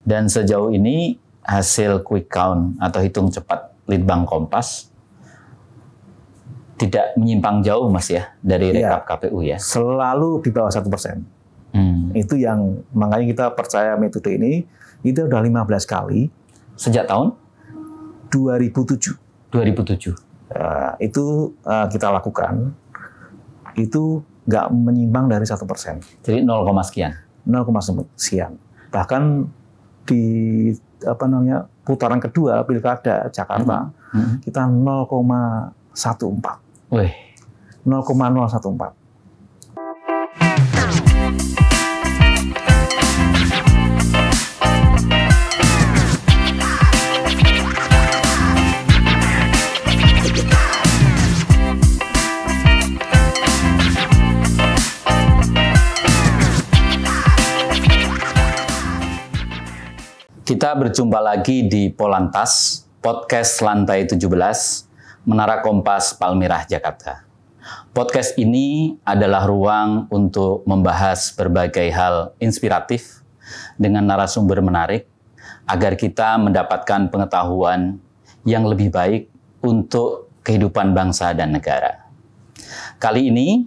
Dan sejauh ini hasil quick count atau hitung cepat Litbang Kompas tidak menyimpang jauh, Mas ya, dari rekap KPU ya? Selalu di bawah 1%. Itu yang makanya kita percaya metode ini. Itu udah 15 kali. Sejak tahun? 2007. 2007. Itu kita lakukan. Itu nggak menyimpang dari 1%. Jadi 0, sekian? 0, sekian. Bahkan di putaran kedua Pilkada Jakarta, kita 0,14. Wih. 0,014. Kita berjumpa lagi di Polantas, podcast lantai 17, Menara Kompas Palmerah, Jakarta. Podcast ini adalah ruang untuk membahas berbagai hal inspiratif dengan narasumber menarik agar kita mendapatkan pengetahuan yang lebih baik untuk kehidupan bangsa dan negara. Kali ini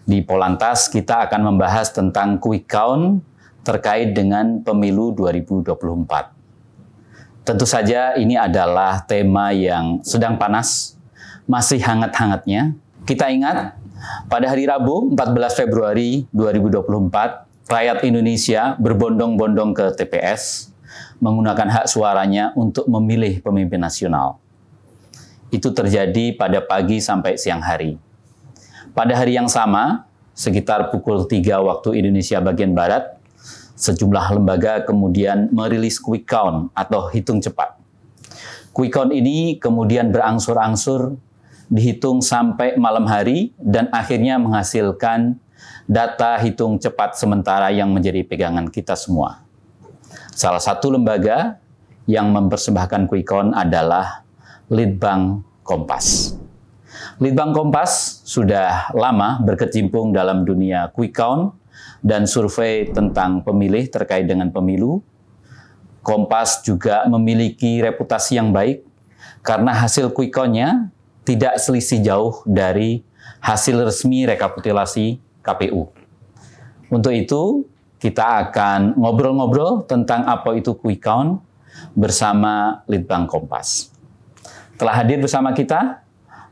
di Polantas kita akan membahas tentang quick count terkait dengan pemilu 2024. Tentu saja ini adalah tema yang sedang panas, masih hangat-hangatnya. Kita ingat, pada hari Rabu 14 Februari 2024, rakyat Indonesia berbondong-bondong ke TPS, menggunakan hak suaranya untuk memilih pemimpin nasional. Itu terjadi pada pagi sampai siang hari. Pada hari yang sama, sekitar pukul 3 waktu Indonesia bagian Barat, sejumlah lembaga kemudian merilis quick count atau hitung cepat. Quick count ini kemudian berangsur-angsur dihitung sampai malam hari dan akhirnya menghasilkan data hitung cepat sementara yang menjadi pegangan kita semua. Salah satu lembaga yang mempersembahkan quick count adalah Litbang Kompas. Litbang Kompas sudah lama berkecimpung dalam dunia quick count dan survei tentang pemilih terkait dengan pemilu. Kompas juga memiliki reputasi yang baik karena hasil quick count-nya tidak selisih jauh dari hasil resmi rekapitulasi KPU. Untuk itu, kita akan ngobrol-ngobrol tentang apa itu quick count bersama Litbang Kompas. Telah hadir bersama kita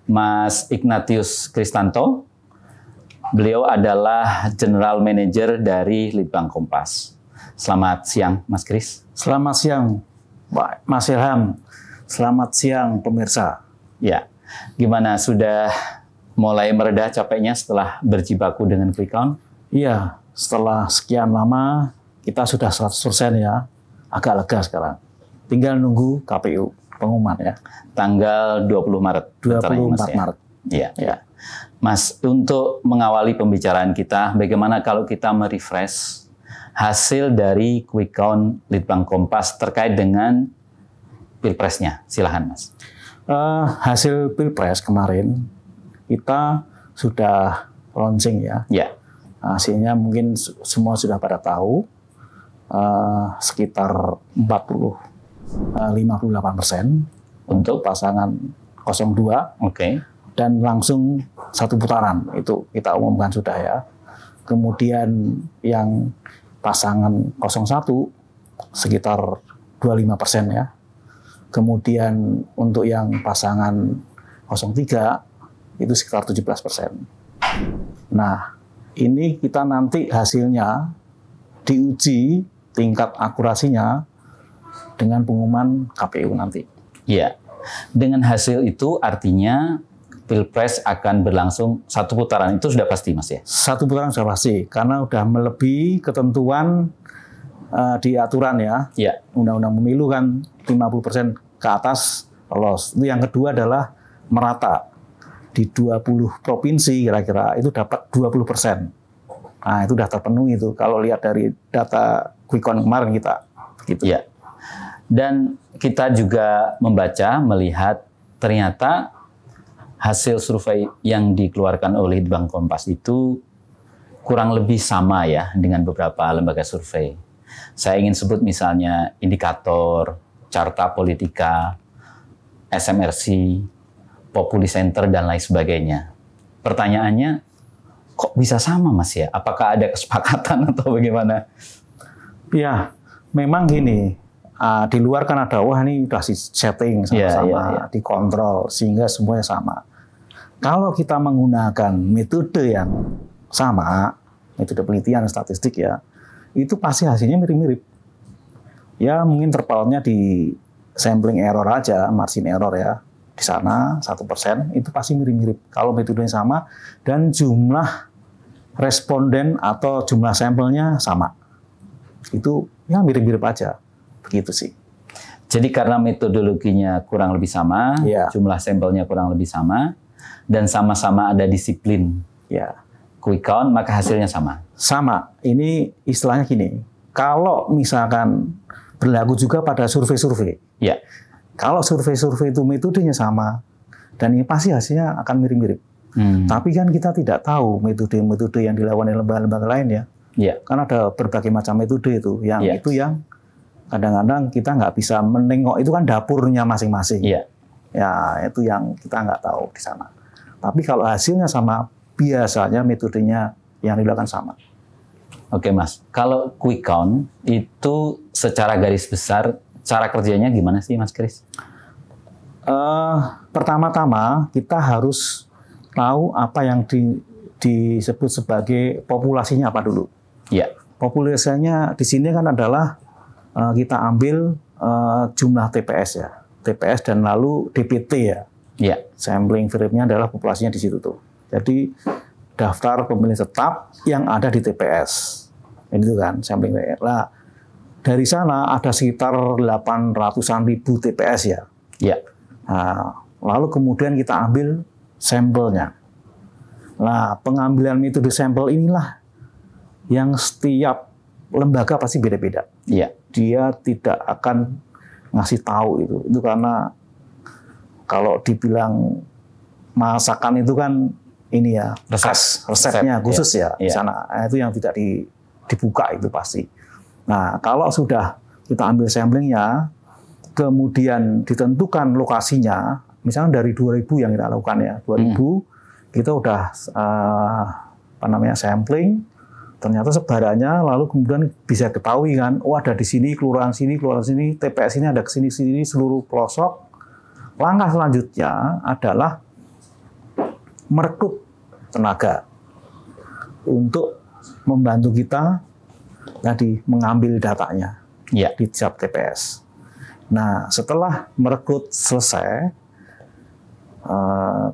Mas Ignatius Kristanto. Beliau adalah General Manager dari Litbang Kompas. Selamat siang, Mas Kris. Selamat siang, Pak Mas Ilham. Selamat siang, pemirsa. Ya, gimana? Sudah mulai mereda capeknya setelah berjibaku dengan quick count? Iya, setelah sekian lama kita sudah 100% ya. Agak lega sekarang. Tinggal nunggu KPU pengumuman ya. Tanggal 20 Maret. 24 Maret. Iya, ya. Mas, untuk mengawali pembicaraan kita, bagaimana kalau kita merefresh hasil dari quick count Litbang Kompas terkait dengan Pilpresnya? Silahkan, Mas. Hasil Pilpres kemarin kita sudah launching ya. Ya. Hasilnya mungkin semua sudah pada tahu, sekitar 58% untuk pasangan 02. Oke. Dan langsung satu putaran, itu kita umumkan sudah ya. Kemudian yang pasangan 01 sekitar 25% ya. Kemudian untuk yang pasangan 03 itu sekitar 17%. Nah, ini kita nanti hasilnya diuji tingkat akurasinya dengan pengumuman KPU nanti. Iya. Dengan hasil itu artinya Pilpres akan berlangsung satu putaran, itu sudah pasti, Mas ya? Satu putaran sudah pasti, karena sudah melebihi ketentuan di aturan ya. Ya. Undang-undang pemilu kan 50% ke atas lolos. Itu yang kedua adalah merata. Di 20 provinsi kira-kira itu dapat 20%. Nah, itu sudah terpenuhi itu kalau lihat dari data quick count kemarin kita. Gitu. Ya. Dan kita juga membaca, melihat ternyata hasil survei yang dikeluarkan oleh Litbang Kompas itu kurang lebih sama ya dengan beberapa lembaga survei. Saya ingin sebut misalnya indikator, carta politika, SMRC, Populi Center, dan lain sebagainya. Pertanyaannya, kok bisa sama Mas ya? Apakah ada kesepakatan atau bagaimana? Ya, memang gini, di luar kan ada, wah ini udah setting sama-sama, dikontrol, sehingga semuanya sama. Kalau kita menggunakan metode yang sama, metode penelitian statistik ya, itu pasti hasilnya mirip-mirip. Ya mungkin terpautnya di sampling error aja, margin error ya, di sana 1%, itu pasti mirip-mirip. Kalau metodenya sama dan jumlah responden atau jumlah sampelnya sama, itu ya mirip-mirip aja, begitu sih. Jadi karena metodologinya kurang lebih sama, jumlah sampelnya kurang lebih sama, dan sama-sama ada disiplin quick count, maka hasilnya sama. Sama. Ini istilahnya gini, kalau misalkan berlaku juga pada survei-survei. Ya. Kalau survei-survei itu metodenya sama, dan ini pasti hasilnya akan mirip-mirip. Tapi kan kita tidak tahu metode-metode yang dilakukan oleh lembaga-lembaga lain ya. Kan ada berbagai macam metode itu, yang itu yang kadang-kadang kita nggak bisa menengok, itu kan dapurnya masing-masing. Ya, itu yang kita nggak tahu di sana. Tapi kalau hasilnya sama, biasanya metodenya yang dilakukan sama. Oke Mas, kalau quick count itu secara garis besar cara kerjanya gimana sih Mas Kris? Pertama-tama kita harus tahu apa yang disebut sebagai populasinya apa dulu. Ya. Populasinya di sini kan adalah kita ambil jumlah TPS ya, TPS dan lalu DPT ya. Ya. Sampling variabnya adalah populasinya di situ tuh. Jadi daftar pemilih tetap yang ada di TPS. Itu kan sampling variab. Nah, dari sana ada sekitar 800-an ribu TPS ya. Ya. Nah, lalu kemudian kita ambil sampelnya. Nah, pengambilan metode sampel inilah yang setiap lembaga pasti beda-beda. Ya. Dia tidak akan ngasih tahu itu. Itu karena kalau dibilang masakan itu kan ini ya, resepnya khusus ya di sana. Nah, itu yang tidak dibuka itu pasti. Nah, kalau sudah kita ambil samplingnya, kemudian ditentukan lokasinya, misalnya dari 2000 yang kita lakukan ya, 2000 kita udah sampling, ternyata sebarannya, lalu kemudian bisa ketahui kan, oh ada di sini, kelurahan sini, TPS ini ada ke sini, seluruh pelosok. Langkah selanjutnya adalah merekrut tenaga untuk membantu kita tadi mengambil datanya di tiap TPS. Nah, setelah merekrut selesai,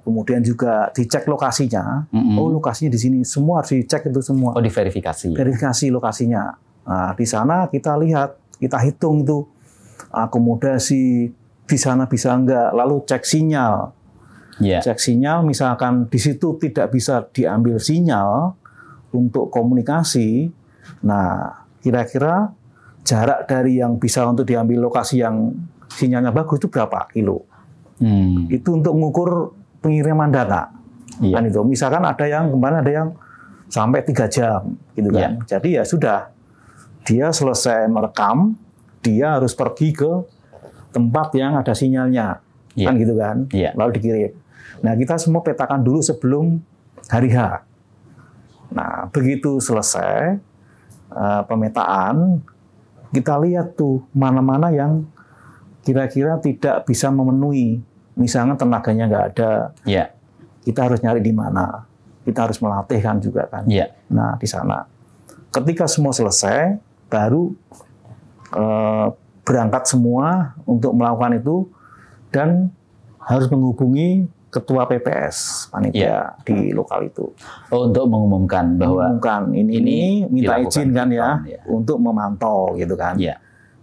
kemudian juga dicek lokasinya. Oh, lokasinya di sini, semua harus dicek itu semua. Oh, diverifikasi. Verifikasi lokasinya. Nah, di sana kita lihat, kita hitung itu akomodasi di sana bisa enggak, lalu cek sinyal. Cek sinyal, misalkan di situ tidak bisa diambil sinyal untuk komunikasi. Nah, kira-kira jarak dari yang bisa untuk diambil lokasi yang sinyalnya bagus itu berapa kilo? Itu untuk mengukur pengiriman data. Kan itu. Misalkan ada yang kemarin ada yang sampai 3 jam, gitu kan. Jadi ya sudah, dia selesai merekam, dia harus pergi ke tempat yang ada sinyalnya, kan gitu kan. Lalu dikirim. Nah, kita semua petakan dulu sebelum hari H. Nah, begitu selesai pemetaan, kita lihat tuh mana-mana yang kira-kira tidak bisa memenuhi. Misalnya tenaganya nggak ada, kita harus nyari di mana. Kita harus melatih kan juga kan. Nah, di sana. Ketika semua selesai, baru berangkat semua untuk melakukan itu dan harus menghubungi ketua PPS panitia di lokal itu. Oh, untuk mengumumkan bahwa ini minta izin kan ya untuk memantau gitu kan.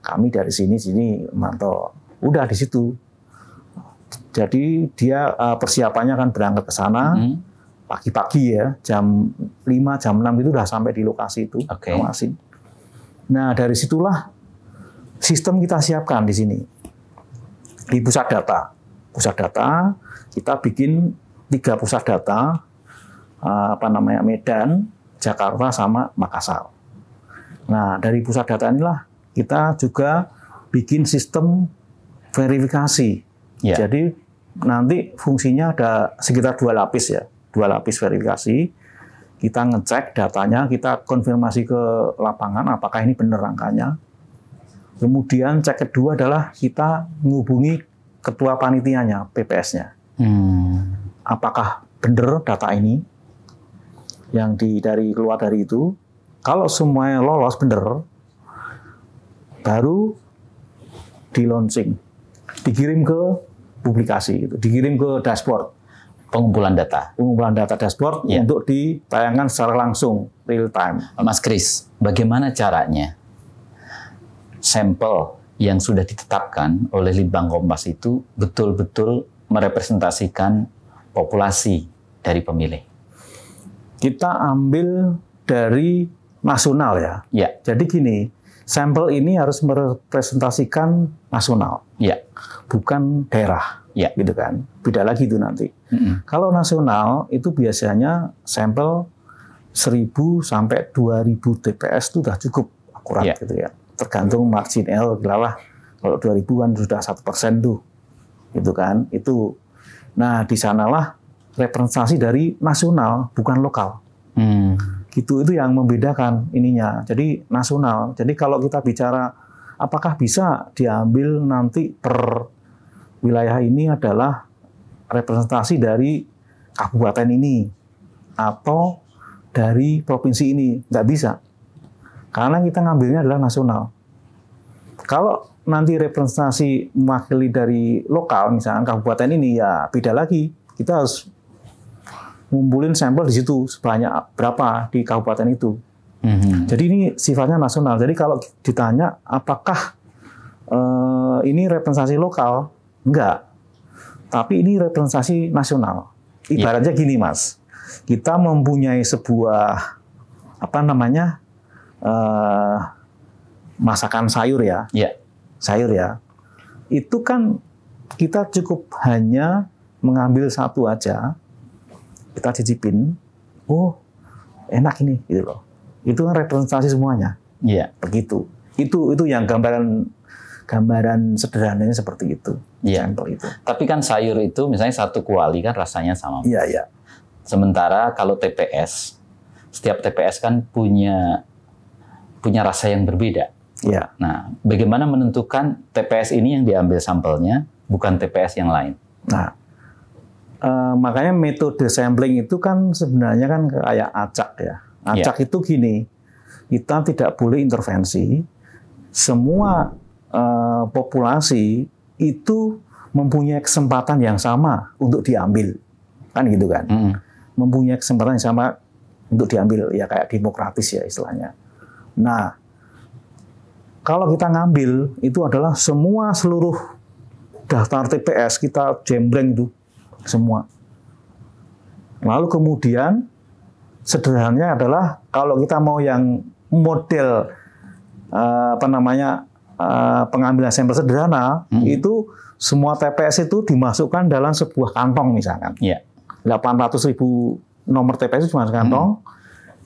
Kami dari sini memantau. Udah di situ. Jadi dia persiapannya kan berangkat ke sana pagi-pagi ya, jam 5, jam 6 itu udah sampai di lokasi itu. Nah, dari situlah sistem kita siapkan di sini. Di pusat data. Pusat data, kita bikin 3 pusat data, Medan, Jakarta, sama Makassar. Nah, dari pusat data inilah kita juga bikin sistem verifikasi. Ya. Jadi nanti fungsinya ada sekitar 2 lapis ya, 2 lapis verifikasi. Kita ngecek datanya, kita konfirmasi ke lapangan apakah ini benar angkanya. Kemudian cek kedua adalah kita menghubungi ketua panitianya, PPS-nya. Apakah benar data ini yang dari keluar dari itu? Kalau semuanya lolos benar, baru di launching, dikirim ke publikasi, dikirim ke dashboard. Pengumpulan data Dashboard untuk ditayangkan secara langsung real time. Mas Kris, bagaimana caranya sampel yang sudah ditetapkan oleh Litbang Kompas itu betul-betul merepresentasikan populasi dari pemilih? Kita ambil dari nasional ya. Ya. Jadi gini, sampel ini harus merepresentasikan nasional, ya, bukan daerah, ya, gitu kan. Beda lagi itu nanti. Kalau nasional itu biasanya sampel 1.000 sampai 2.000 TPS itu sudah cukup akurat, ya, gitu ya. Tergantung margin L, lah. Kalau 2.000 kan sudah 1% tuh, gitu kan. Itu. Nah, di sanalah representasi dari nasional, bukan lokal. Gitu, itu yang membedakan ininya. Jadi nasional. Jadi kalau kita bicara apakah bisa diambil nanti per wilayah ini adalah representasi dari kabupaten ini atau dari provinsi ini, nggak bisa. Karena kita ngambilnya adalah nasional. Kalau nanti representasi mewakili dari lokal, misalnya kabupaten ini, ya beda lagi. Kita harus ngumpulin sampel di situ sebanyak berapa di kabupaten itu. Jadi ini sifatnya nasional. Jadi kalau ditanya apakah ini representasi lokal, enggak. Tapi ini representasi nasional. Ibaratnya gini, Mas. Kita mempunyai sebuah masakan sayur ya. Sayur ya. Itu kan kita cukup hanya mengambil satu aja. Kita cicipin, oh enak ini, gitu loh. Itu kan representasi semuanya. Iya. Begitu. Itu yang gambaran sederhananya seperti itu. Iya. Sampel itu. Tapi kan sayur itu misalnya satu kuali kan rasanya sama. Iya, iya. Sementara kalau TPS, setiap TPS kan punya rasa yang berbeda. Iya. Nah, bagaimana menentukan TPS ini yang diambil sampelnya, bukan TPS yang lain? Nah, makanya metode sampling itu kan sebenarnya kan kayak acak ya. Acak itu gini, kita tidak boleh intervensi. Semua populasi itu mempunyai kesempatan yang sama untuk diambil, kan gitu kan? Mempunyai kesempatan yang sama untuk diambil, ya kayak demokratis ya istilahnya. Nah, kalau kita ngambil itu adalah seluruh daftar TPS kita jembreng itu semua. Lalu kemudian sederhananya adalah kalau kita mau yang model pengambilan sampel sederhana, itu semua TPS itu dimasukkan dalam sebuah kantong misalkan. 800.000 nomor TPS itu cuma kantong,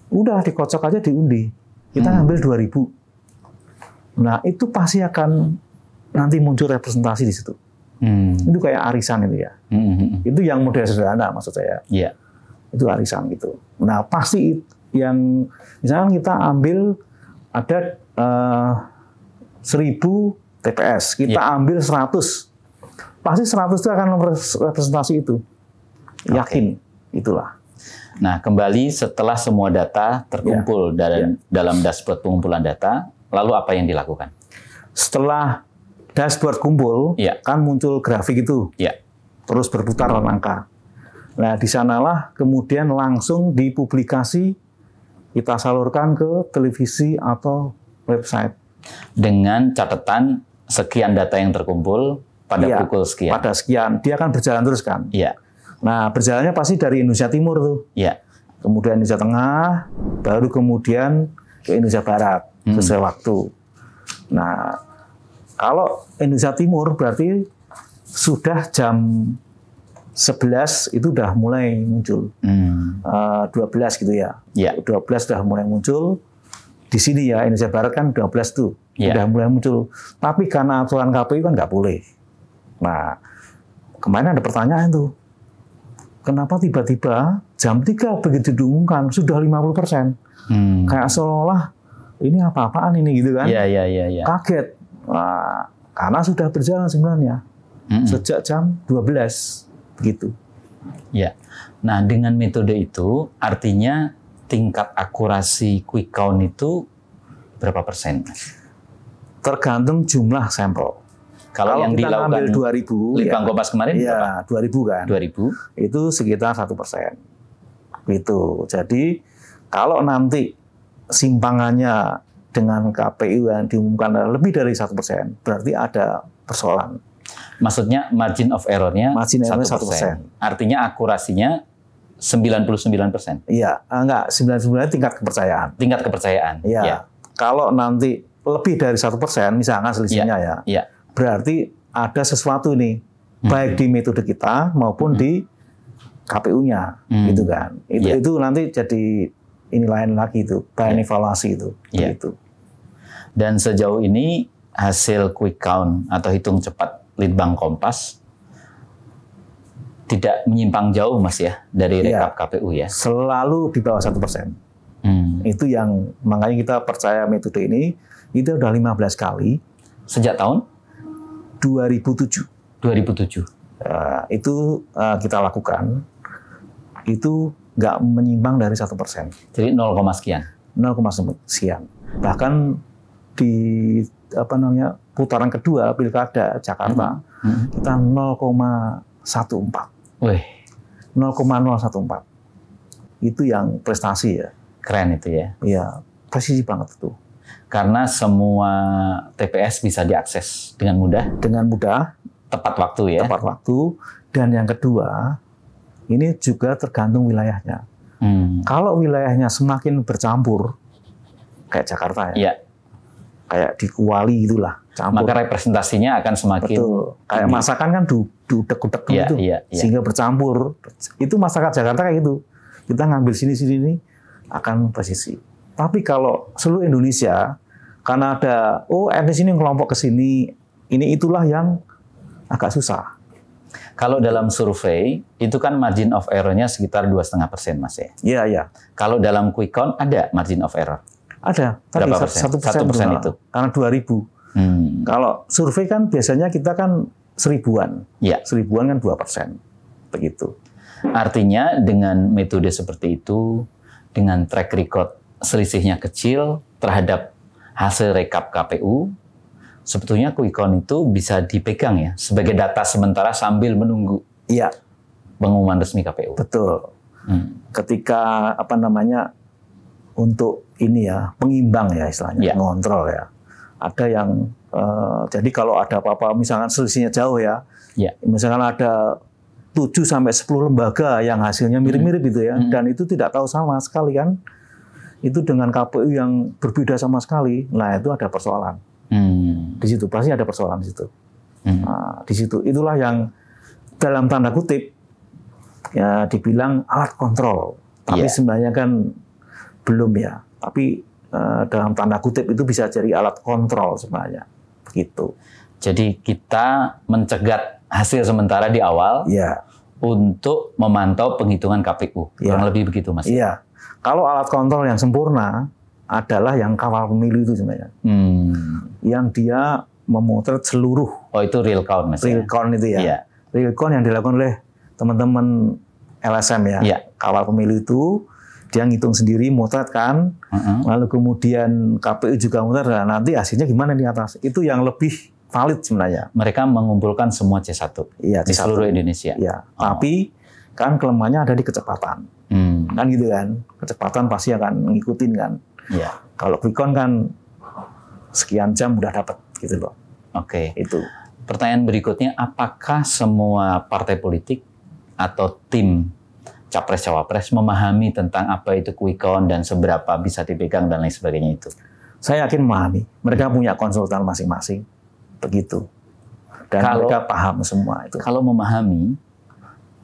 udah dikocok aja diundi. Kita ngambil 2.000. Nah, itu pasti akan nanti muncul representasi di situ. Itu kayak arisan itu ya. Itu yang model sederhana maksud saya. Itu arisan gitu. Nah, pasti yang misalnya kita ambil ada 1.000 TPS, kita ambil 100. Pasti 100 itu akan representasi itu. Yakin, itulah. Nah, kembali setelah semua data terkumpul dalam dashboard pengumpulan data, lalu apa yang dilakukan? Setelah Dashboard kumpul, kan muncul grafik itu, terus berputar angka. Nah, di sanalah kemudian langsung dipublikasi, kita salurkan ke televisi atau website. Dengan catatan sekian data yang terkumpul pada pukul sekian. Pada sekian, dia akan berjalan terus kan. Nah, berjalannya pasti dari Indonesia Timur tuh. Kemudian Indonesia Tengah, baru kemudian ke Indonesia Barat sesuai waktu. Nah, kalau Indonesia Timur berarti sudah jam 11 itu udah mulai muncul. 12 gitu ya. 12 sudah mulai muncul. di sini ya Indonesia Barat kan 12 tuh udah mulai muncul. Tapi karena aturan KPU kan nggak boleh. Nah, kemarin ada pertanyaan tuh, kenapa tiba-tiba jam 3 begitu diumumkan sudah 50%? Kayak seolah ini apa-apaan ini gitu kan? Iya. Kaget. Nah, karena sudah berjalan sebenarnya sejak jam 12 begitu. Ya. Nah, dengan metode itu artinya tingkat akurasi quick count itu berapa persen? Tergantung jumlah sampel. Kalau yang kita dilakukan ngambil 2000, Litbang Kompas kemarin ya, 2000 kan? 2000. Itu sekitar 1%. Gitu. Jadi kalau nanti simpangannya dengan KPU yang diumumkan lebih dari 1%, berarti ada persoalan. Maksudnya margin of error-nya 1%. Artinya akurasinya 99%. Iya, enggak, 99 tingkat kepercayaan. Tingkat kepercayaan. Iya. Ya. Kalau nanti lebih dari 1%, misalkan selisihnya ya, berarti ada sesuatu nih, baik di metode kita maupun di KPU-nya, gitu kan. Itu nanti jadi ini lain lagi itu, bahan evaluasi itu. Gitu. Dan sejauh ini hasil quick count atau hitung cepat Litbang Kompas tidak menyimpang jauh Mas ya dari rekap KPU ya. Selalu di bawah 1%. Itu yang makanya kita percaya metode ini itu udah 15 kali. Sejak tahun 2007. Itu kita lakukan. Itu nggak menyimpang dari 1%. Jadi 0, sekian. 0, sekian. Bahkan di putaran kedua Pilkada Jakarta kita 0,14. Wih. 0,014. Itu yang prestasi ya. Keren itu ya. Iya, presisi banget itu. Karena semua TPS bisa diakses dengan mudah. Dengan mudah. Tepat waktu ya. Tepat waktu. Dan yang kedua, ini juga tergantung wilayahnya. Kalau wilayahnya semakin bercampur, kayak Jakarta ya. Iya. Kayak di Kuali itulah. Campur. Maka representasinya akan semakin. Betul. Kayak masakan kan dudek-dudek gitu. Sehingga bercampur. Itu masyarakat Jakarta kayak gitu. Kita ngambil sini akan presisi. Tapi kalau seluruh Indonesia, karena ada, etnis ini kelompok ke sini, ini itulah yang agak susah. Kalau dalam survei, itu kan margin of error-nya sekitar 2,5% Mas ya? Iya. Kalau dalam quick count ada margin of error? Ada. Berapa persen? 1% itu? Karena 2000. Kalau survei kan biasanya kita kan 1000-an. Ya. 1000-an kan 2%. Begitu. Artinya dengan metode seperti itu, dengan track record selisihnya kecil terhadap hasil rekap KPU, sebetulnya quick count itu bisa dipegang ya sebagai data sementara sambil menunggu pengumuman resmi KPU. Betul. Ketika untuk ini ya pengimbang ya istilahnya, ngontrol ya. Ada yang jadi kalau ada apa-apa misalkan selisihnya jauh ya. Misalkan ada 7 sampai 10 lembaga yang hasilnya mirip-mirip gitu ya, dan itu tidak tahu sama sekali kan, itu dengan KPU yang berbeda sama sekali, nah itu ada persoalan. Di situ pasti ada persoalan di situ. Nah, di situ itulah yang dalam tanda kutip ya dibilang alat kontrol, tapi sebenarnya kan belum ya. Tapi dalam tanda kutip itu bisa jadi alat kontrol sebenarnya, begitu. Jadi kita mencegat hasil sementara di awal untuk memantau penghitungan KPU. Kurang lebih begitu, Mas. Iya. Kalau alat kontrol yang sempurna adalah yang kawal pemilu itu sebenarnya. Yang dia memotret seluruh. Oh, itu real count, Mas. Real count itu ya. Real count yang dilakukan oleh teman-teman LSM ya. Kawal pemilu itu dia ngitung sendiri, motret kan. Lalu kemudian KPU juga motret. Nah, nanti hasilnya gimana di atas? Itu yang lebih valid sebenarnya. Mereka mengumpulkan semua C1 di seluruh Indonesia. Iya. Tapi kan kelemahannya ada di kecepatan. Kan gitu kan. Kecepatan pasti akan ngikutin kan. Iya. Kalau quick count kan sekian jam udah dapat gitu loh. Oke. Itu. Pertanyaan berikutnya, apakah semua partai politik atau tim capres-cawapres memahami tentang apa itu quick count dan seberapa bisa dipegang dan lain sebagainya itu? Saya yakin memahami. Mereka punya konsultan masing-masing. Begitu. Dan mereka paham semua itu. Kalau memahami,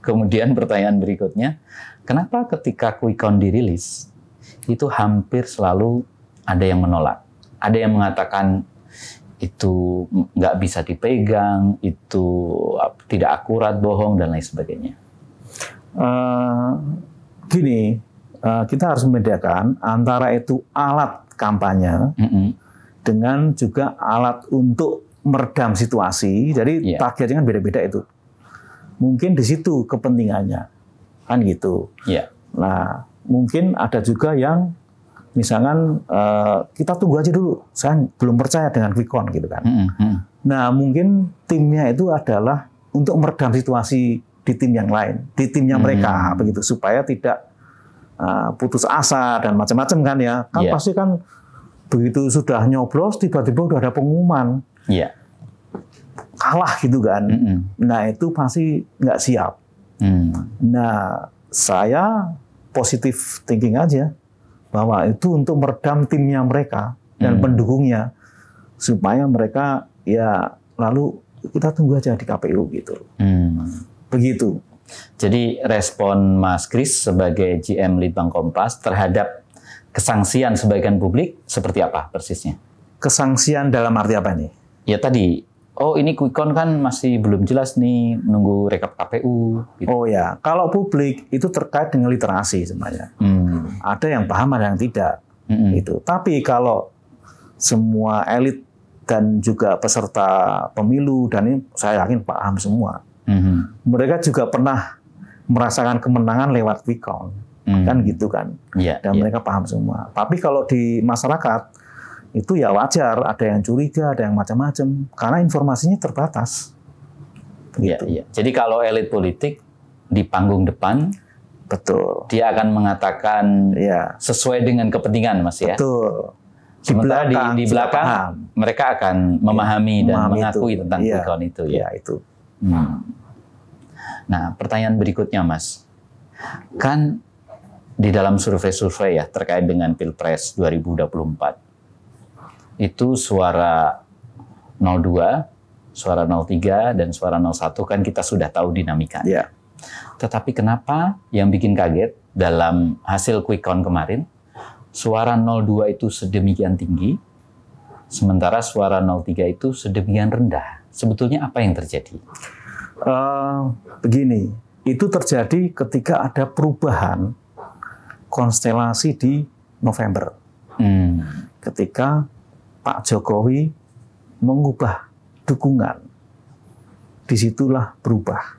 kemudian pertanyaan berikutnya, kenapa ketika quick count dirilis, itu hampir selalu ada yang menolak. Ada yang mengatakan itu nggak bisa dipegang, itu tidak akurat, bohong, dan lain sebagainya. Gini, kita harus membedakan antara itu alat kampanye dengan juga alat untuk meredam situasi. Jadi targetnya kan beda-beda itu. Mungkin di situ kepentingannya, kan gitu. Nah, mungkin ada juga yang misalkan kita tunggu aja dulu, saya belum percaya dengan quick count gitu kan. Nah, mungkin timnya itu adalah untuk meredam situasi di tim yang lain, di timnya mereka begitu, supaya tidak putus asa dan macam-macam kan ya. Kan pasti kan begitu sudah nyoblos tiba-tiba udah ada pengumuman. Kalah gitu kan. Nah, itu pasti nggak siap. Nah, saya positif thinking aja bahwa itu untuk meredam timnya mereka dan pendukungnya supaya mereka ya lalu kita tunggu aja di KPU gitu. Begitu. Jadi respon Mas Kris sebagai GM Litbang Kompas terhadap kesangsian sebagian publik seperti apa persisnya? Kesangsian dalam arti apa nih? Ya tadi, oh ini quick count kan masih belum jelas nih, nunggu rekap KPU. Gitu. Oh ya, kalau publik itu terkait dengan literasi sebenarnya. Ada yang paham, ada yang tidak. Itu. Tapi kalau semua elit dan juga peserta pemilu, dan ini saya yakin paham semua. Mereka juga pernah merasakan kemenangan lewat quick count. Kan gitu kan. Dan mereka paham semua. Tapi kalau di masyarakat, itu ya wajar, ada yang curiga, ada yang macam-macam, karena informasinya terbatas. Iya. Jadi kalau elit politik di panggung depan, betul, dia akan mengatakan sesuai dengan kepentingan, Mas ya. Betul. Sementara di belakang mereka akan memahami dan mengakui tentang quick count itu. Itu. Nah, pertanyaan berikutnya, Mas, kan di dalam survei-survei ya terkait dengan Pilpres 2024. Itu suara 02, suara 03, dan suara 01 kan kita sudah tahu dinamikanya. Tetapi kenapa yang bikin kaget dalam hasil quick count kemarin, suara 02 itu sedemikian tinggi, sementara suara 03 itu sedemikian rendah. Sebetulnya apa yang terjadi? Begini, itu terjadi ketika ada perubahan konstelasi di November. Ketika Pak Jokowi mengubah dukungan, disitulah berubah.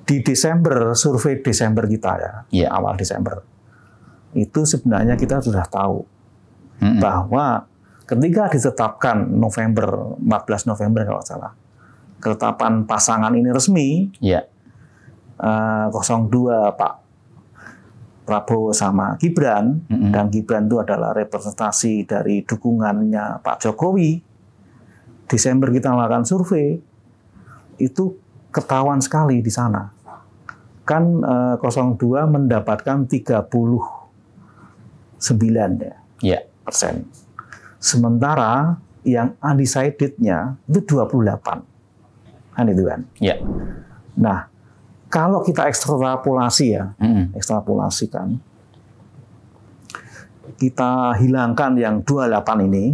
Di Desember, survei Desember kita awal Desember, itu sebenarnya kita sudah tahu bahwa ketika ditetapkan November, 14 November kalau salah, ketetapan pasangan ini resmi, 02 Pak Prabowo sama Gibran, dan Gibran itu adalah representasi dari dukungannya Pak Jokowi. Desember kita melakukan survei, itu ketahuan sekali di sana. Kan 02 mendapatkan 39% Sementara yang undecided-nya itu 28. Kan itu kan? Nah, kalau kita ekstrapolasi ekstrapolasikan, kita hilangkan yang 28 ini,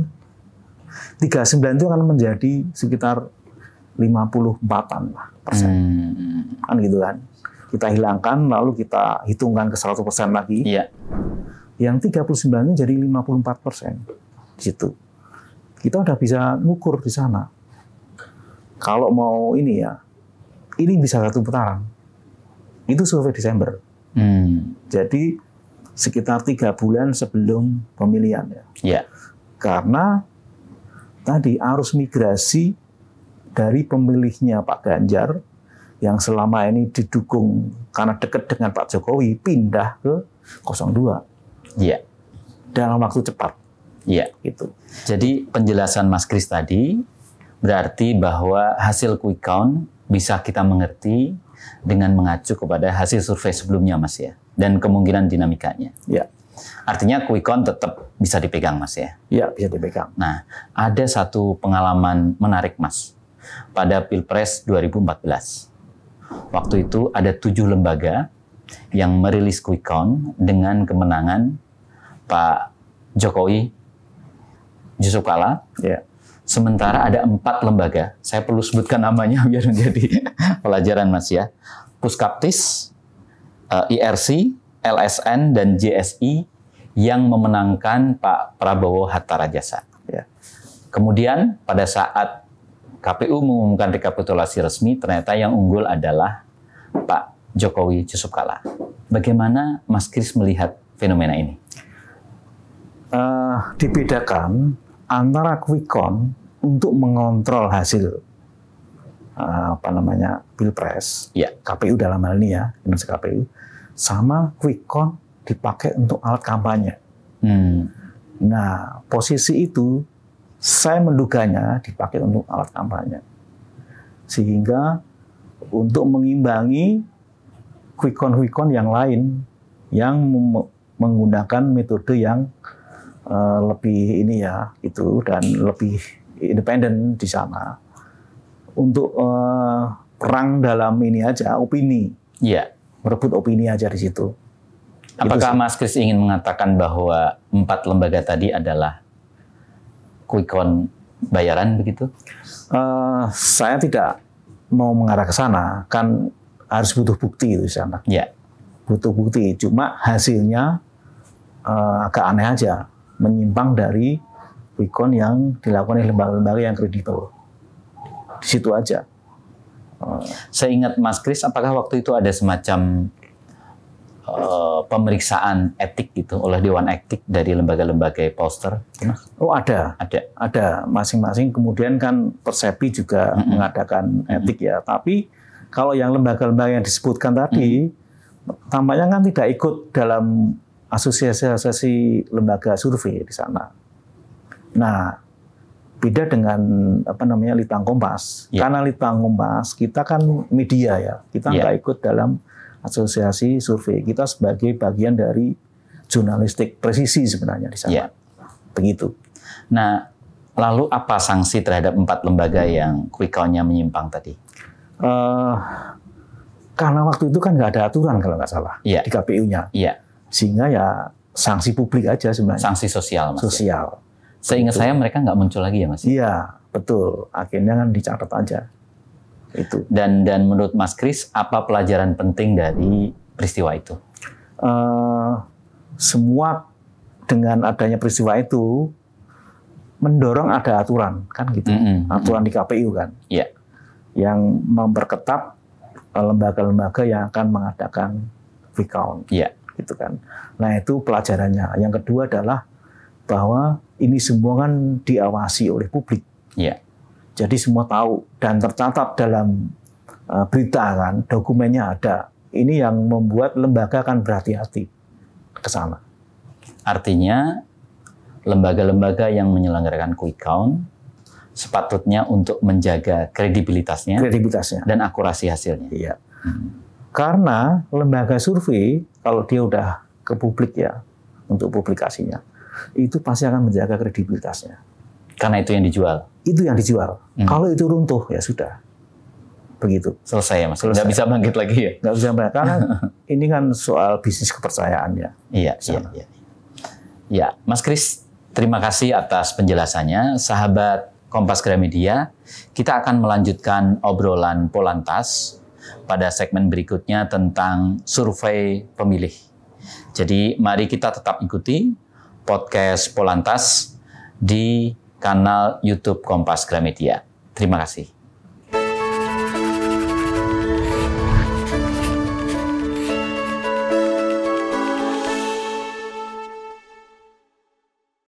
39 itu akan menjadi sekitar 54%. Kan gitu kan? Kita hilangkan, lalu kita hitungkan ke 100% lagi. Yang 39 itu jadi 54%. Di situ. Kita udah bisa ngukur di sana. Kalau mau ini bisa satu putaran. Itu survei Desember. Jadi sekitar 3 bulan sebelum pemilihan Karena tadi arus migrasi dari pemilihnya Pak Ganjar yang selama ini didukung karena dekat dengan Pak Jokowi pindah ke 02. Dalam waktu cepat. Gitu. Jadi penjelasan Mas Kris tadi berarti bahwa hasil quick count bisa kita mengerti dengan mengacu kepada hasil survei sebelumnya, Mas ya, dan kemungkinan dinamikanya. Artinya quick count tetap bisa dipegang, Mas ya? Bisa dipegang. Nah, ada satu pengalaman menarik, Mas. Pada Pilpres 2014. Waktu itu ada 7 lembaga yang merilis quick count dengan kemenangan Pak Jokowi Yusuf Kala. Ya. Sementara ada 4 lembaga, saya perlu sebutkan namanya biar menjadi pelajaran Mas ya. Puskaptis, IRC, LSN, dan JSI yang memenangkan Pak Prabowo Hatta Rajasa. Ya. Kemudian pada saat KPU mengumumkan rekapitulasi resmi, ternyata yang unggul adalah Pak Jokowi Yusuf Kala. Bagaimana Mas Kris melihat fenomena ini? Dibedakan antara quick count untuk mengontrol hasil pilpres, Ya. KPU dalam hal ini ya, Indonesia KPU, sama quick count dipakai untuk alat kampanye. Nah, posisi itu saya menduganya dipakai untuk alat kampanye, sehingga untuk mengimbangi quick count yang lain yang menggunakan metode yang lebih ini ya itu dan lebih independen di sana untuk perang dalam ini aja opini, Ya. merebut opini aja di situ. Apakah Mas Kris ingin mengatakan bahwa 4 lembaga tadi adalah quick count bayaran begitu? Saya tidak mau mengarah ke sana, kan harus butuh bukti itu di sana. Ya. Butuh bukti, cuma hasilnya agak aneh aja, menyimpang dari quick count yang dilakukan oleh lembaga-lembaga yang kredibel. Di situ aja. Saya ingat Mas Kris, apakah waktu itu ada semacam pemeriksaan etik gitu oleh Dewan Etik dari lembaga-lembaga pollster? Oh ada. Ada. Masing-masing kemudian kan Persepi juga mengadakan etik ya. Tapi kalau yang lembaga-lembaga yang disebutkan tadi, tampaknya kan tidak ikut dalam asosiasi lembaga survei di sana. Nah, beda dengan Litbang Kompas. Ya. Karena Litbang Kompas kita kan media ya, kita nggak ikut dalam asosiasi survei. Kita sebagai bagian dari jurnalistik presisi sebenarnya di sana. Ya. Begitu. Nah, lalu apa sanksi terhadap 4 lembaga yang quick count-nya menyimpang tadi? Karena waktu itu kan nggak ada aturan kalau nggak salah Ya. di KPU-nya. Iya. Sehingga ya sanksi publik aja sebenarnya. Sanksi sosial, Mas. Sosial. Seingat saya mereka nggak muncul lagi ya, Mas? Iya, betul. Akhirnya kan dicatat aja. Itu. Dan menurut Mas Kris, apa pelajaran penting dari peristiwa itu? Semua dengan adanya peristiwa itu mendorong ada aturan, kan gitu. Aturan di KPU kan. Iya. Yang memperketat lembaga-lembaga yang akan mengadakan quick count. Iya. Gitu kan. Nah, itu pelajarannya. Yang kedua adalah bahwa ini semua kan diawasi oleh publik. Iya. Jadi semua tahu dan tercatat dalam berita kan, dokumennya ada. Ini yang membuat lembaga akan berhati-hati ke sana. Artinya lembaga-lembaga yang menyelenggarakan quick count sepatutnya untuk menjaga kredibilitasnya dan akurasi hasilnya. Iya. Karena lembaga survei kalau dia udah ke publik ya untuk publikasinya, itu pasti akan menjaga kredibilitasnya. Karena itu yang dijual. Itu yang dijual. Kalau itu runtuh ya sudah. Begitu. Selesai ya Mas. Nggak bisa bangkit lagi ya. Nggak bisa bangkit karena ini kan soal bisnis kepercayaan ya. Iya. Ya, Mas Kris, terima kasih atas penjelasannya. Sahabat Kompas Gramedia, kita akan melanjutkan obrolan Polantas pada segmen berikutnya tentang survei pemilih. Jadi mari kita tetap ikuti podcast Polantas di kanal YouTube Kompas Gramedia. Terima kasih.